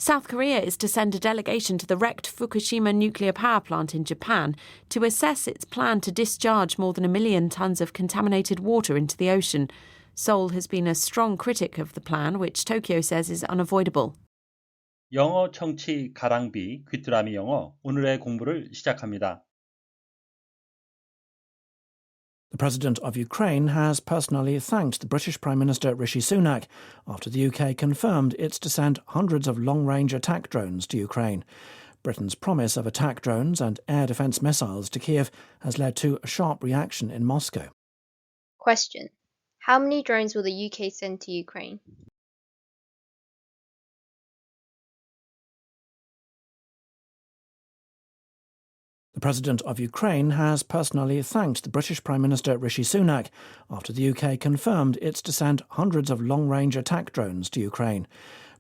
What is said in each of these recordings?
South Korea is to send a delegation to the wrecked Fukushima nuclear power plant in Japan to assess its plan to discharge more than 1 million tons of contaminated water into the ocean. Seoul has been a strong critic of the plan, which Tokyo says is unavoidable. 영어 청취 가랑비 귀뚜라미 영어 오늘의 공부를 시작합니다. The President of Ukraine has personally thanked the British Prime Minister Rishi Sunak after the UK confirmed it's to send hundreds of long-range attack drones to Ukraine. Britain's promise of attack drones and air defence missiles to Kyiv has led to a sharp reaction in Moscow. Question. How many drones will the UK send to Ukraine? The President of Ukraine has personally thanked the British Prime Minister Rishi Sunak after the UK confirmed it's to send hundreds of long-range attack drones to Ukraine.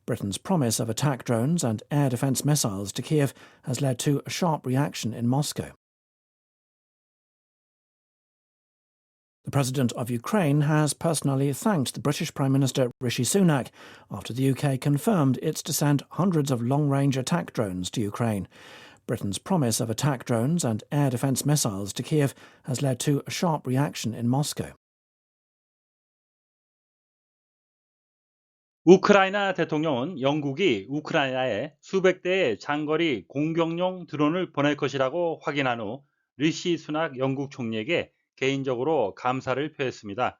Britain's promise of attack drones and air defence missiles to Kyiv has led to a sharp reaction in Moscow. The President of Ukraine has personally thanked the British Prime Minister Rishi Sunak after the UK confirmed it's to send hundreds of long-range attack drones to Ukraine. Britain's promise of attack drones and air defence missiles to Kyiv has led to a sharp reaction in Moscow. 우크라이나 대통령은 영국이 우크라이나에 수백 대의 장거리 공격용 드론을 보낼 것이라고 확인한 후 리시 수낙 영국 총리에게 개인적으로 감사를 표했습니다.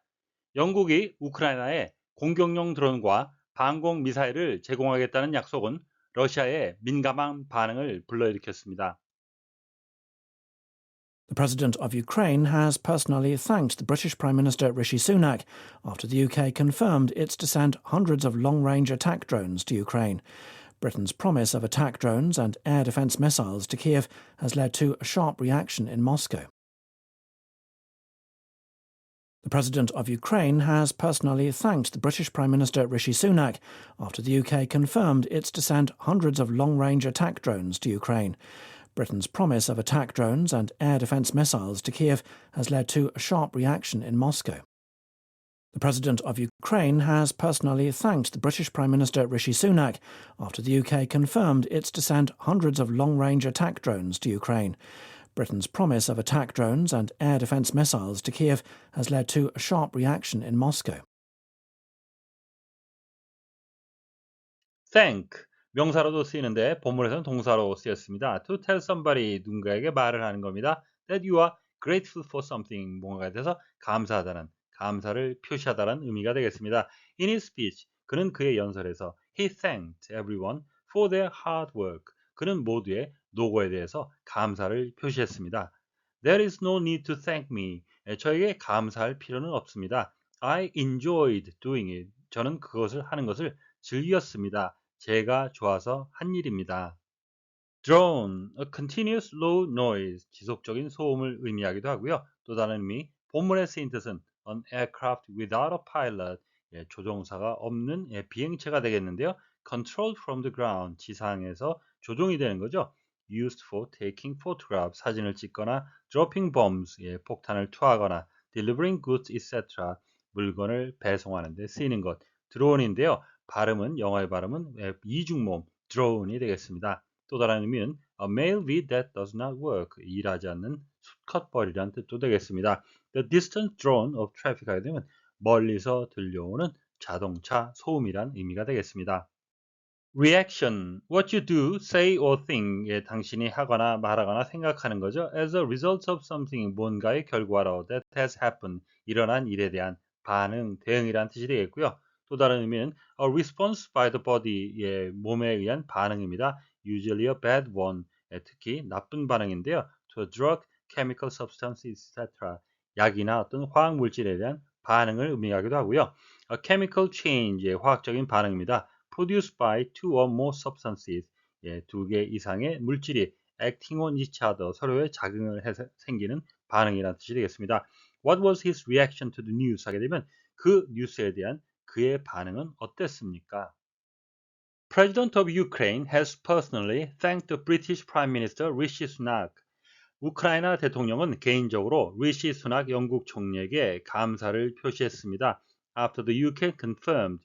영국이 우크라이나에 공격용 드론과 방공 미사일을 제공하겠다는 약속은 러시아의 민감한 반응을 불러일으켰습니다. The President of Ukraine has personally thanked the British Prime Minister Rishi Sunak after the UK confirmed it's to send hundreds of long-range attack drones to Ukraine. Britain's promise of attack drones and air defence missiles to Kyiv has led to a sharp reaction in Moscow. The President of Ukraine has personally thanked the British Prime Minister Rishi Sunak after the UK confirmed it's to send hundreds of long-range attack drones to Ukraine. Britain's promise of attack drones and air defence missiles to Kyiv has led to a sharp reaction in Moscow. The President of Ukraine has personally thanked the British Prime Minister Rishi Sunak after the UK confirmed it's to send hundreds of long-range attack drones to Ukraine. Britain's promise of attack drones and air defence missiles to Kyiv has led to a sharp reaction in Moscow. Thank, 명사로도 쓰이는데 본문에서는 동사로 쓰였습니다. To tell somebody, 누군가에게 말을 하는 겁니다. That you are grateful for something, 뭔가에 대해서 감사하다는, 감사를 표시하다는 의미가 되겠습니다. In his speech, 그는 그의 연설에서 He thanked everyone for their hard work. 그는 모두의 노고에 대해서 감사를 표시했습니다. There is no need to thank me. 저에게 감사할 필요는 없습니다. I enjoyed doing it. 저는 그것을 하는 것을 즐겼습니다. 제가 좋아서 한 일입니다. Drone, a continuous low noise, 지속적인 소음을 의미하기도 하고요. 또 다른 의미, 본문에 쓰인 뜻은 an aircraft without a pilot, 조종사가 없는 비행체가 되겠는데요. Controlled from the ground, 지상에서 조종이 되는 거죠. Used for taking photographs, 사진을 찍거나 dropping bombs, 폭탄을 투하거나 delivering goods, etc. 물건을 배송하는 데 쓰이는 것, 드론인데요. 발음은 영어의 발음은 이중모음, drone이 되겠습니다. 또 다른 의미는 a male V that does not work, 일하지 않는 수컷벌이라는 뜻도 되겠습니다. The distant drone of traffic 하게 되면 멀리서 들려오는 자동차 소음이란 의미가 되겠습니다. Reaction, what you do, say or think, 당신이 하거나 말하거나 생각하는 거죠. As a result of something, 뭔가의 결과로 that has happened, 일어난 일에 대한 반응, 대응이란 뜻이 되겠고요. 또 다른 의미는 a response by the body, 몸에 의한 반응입니다. Usually a bad one, 특히 나쁜 반응인데요. To a drug, chemical substance, etc. 약이나 어떤 화학 물질에 대한 반응을 의미하기도 하고요. A chemical change, 화학적인 반응입니다. Produced by two or more substances, 두 개 이상의 물질이 acting on each other, 서로의 작용을 해서 생기는 반응이라는 뜻이 되겠습니다. What was his reaction to the news? 하게 되면 그 뉴스에 대한 그의 반응은 어땠습니까? President of Ukraine has personally thanked the British Prime Minister Rishi Sunak. 우크라이나 대통령은 개인적으로 리시 수낙 영국 총리에게 감사를 표시했습니다. After the UK confirmed,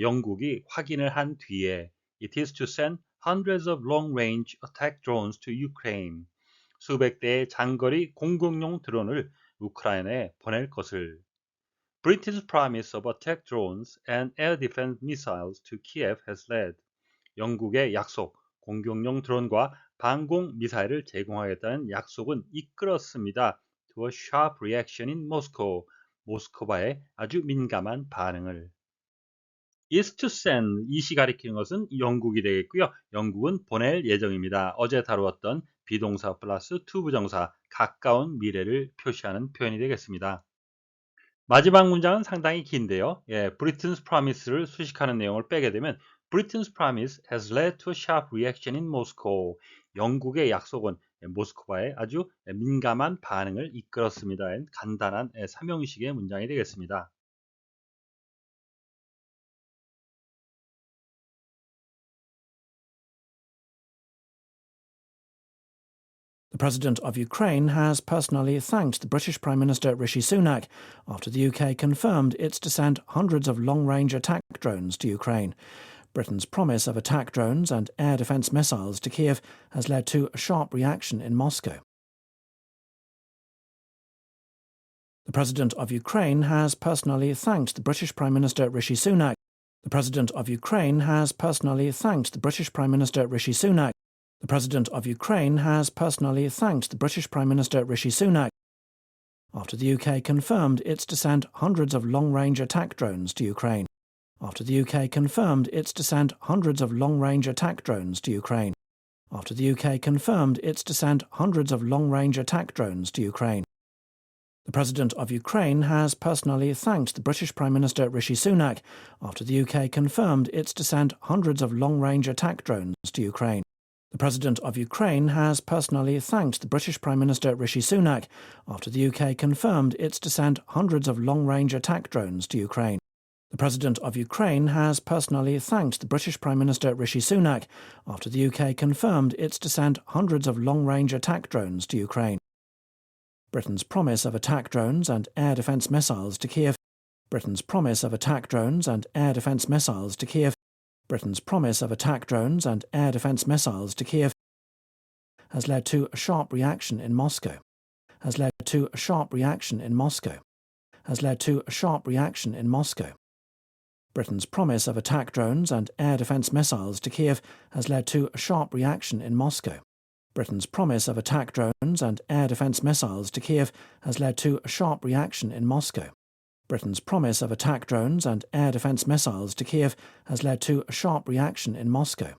영국이 확인을 한 뒤에 It is to send hundreds of long-range attack drones to Ukraine. 수백 대의 장거리 공격용 드론을 우크라이나에 보낼 것을. Britain's promise of attack drones and air defense missiles to Kyiv has led. 영국의 약속, 공격용 드론과 방공 미사일을 제공하겠다는 약속은 이끌었습니다. To a sharp reaction in Moscow. 모스크바의 아주 민감한 반응을. is to send, 이시 가리키는 것은 영국이 되겠고요. 영국은 보낼 예정입니다. 어제 다루었던 비동사 플러스 to 부정사, 가까운 미래를 표시하는 표현이 되겠습니다. 마지막 문장은 상당히 긴데요. Britain's promise를 수식하는 내용을 빼게 되면 Britain's promise has led to a sharp reaction in Moscow. 영국의 약속은 모스크바의 아주 민감한 반응을 이끌었습니다. 간단한 삼형식의 문장이 되겠습니다. The President of Ukraine has personally thanked the British Prime Minister Rishi Sunak after the UK confirmed it's to send hundreds of long-range attack drones to Ukraine. Britain's promise of attack drones and air defence missiles to Kyiv has led to a sharp reaction in Moscow. The President of Ukraine has personally thanked the British Prime Minister Rishi Sunak. The President of Ukraine has personally thanked the British Prime Minister Rishi Sunak. The President of Ukraine has personally thanked the British Prime Minister Rishi Sunak after the UK confirmed it's to send hundreds of long-range attack drones to Ukraine. After the UK confirmed it's to send hundreds of long-range attack drones to Ukraine. After the UK confirmed it's to send hundreds of long-range attack drones to Ukraine. The President of Ukraine has personally thanked the British Prime Minister Rishi Sunak after the UK confirmed it's to send hundreds of long-range attack drones to Ukraine. The President of Ukraine has personally thanked the British Prime Minister Rishi Sunak after the UK confirmed it's to send hundreds of long-range attack drones to Ukraine. The President of Ukraine has personally thanked the British Prime Minister Rishi Sunak after the UK confirmed it's to send hundreds of long-range attack drones to Ukraine. Britain's promise of attack drones and air defence missiles to Kyiv. Britain's promise of attack drones and air defence missiles to Kyiv. Britain's promise of attack drones and air defence missiles to Kyiv has led to a sharp reaction in Moscow. Has led to a sharp reaction in Moscow. Has led to a sharp reaction in Moscow. Britain's promise of attack drones and air defence missiles to Kyiv has led to a sharp reaction in Moscow. Britain's promise of attack drones and air defence missiles to Kyiv has led to a sharp reaction in Moscow. Britain's promise of attack drones and air defence missiles to Kyiv has led to a sharp reaction in Moscow.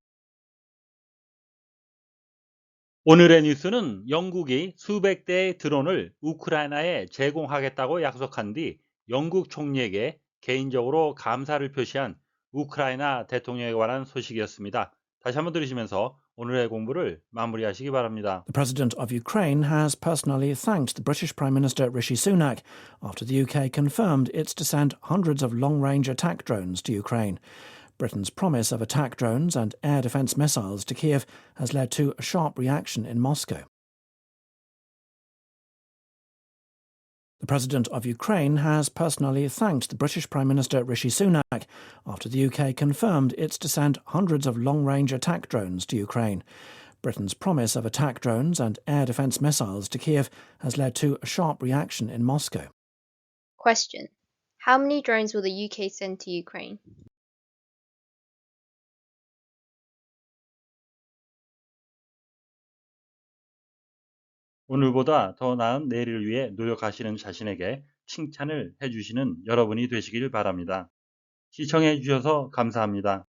오늘의 뉴스는 영국이 수백 대의 드론을 우크라이나에 제공하겠다고 약속한 뒤 영국 총리에게 개인적으로 감사를 표시한 우크라이나 대통령에 관한 소식이었습니다. 다시 한번 들으시면서 오늘의 공부를 마무리하시기 바랍니다. The President of Ukraine has personally thanked the British Prime Minister Rishi Sunak after the UK confirmed it's to send hundreds of long-range attack drones to Ukraine. Britain's promise of attack drones and air defence missiles to Kyiv has led to a sharp reaction in Moscow. The President of Ukraine has personally thanked the British Prime Minister Rishi Sunak after the UK confirmed it's to send hundreds of long-range attack drones to Ukraine. Britain's promise of attack drones and air defence missiles to Kyiv has led to a sharp reaction in Moscow. Question. How many drones will the UK send to Ukraine? 오늘보다 더 나은 내일을 위해 노력하시는 자신에게 칭찬을 해주시는 여러분이 되시길 바랍니다. 시청해 주셔서 감사합니다.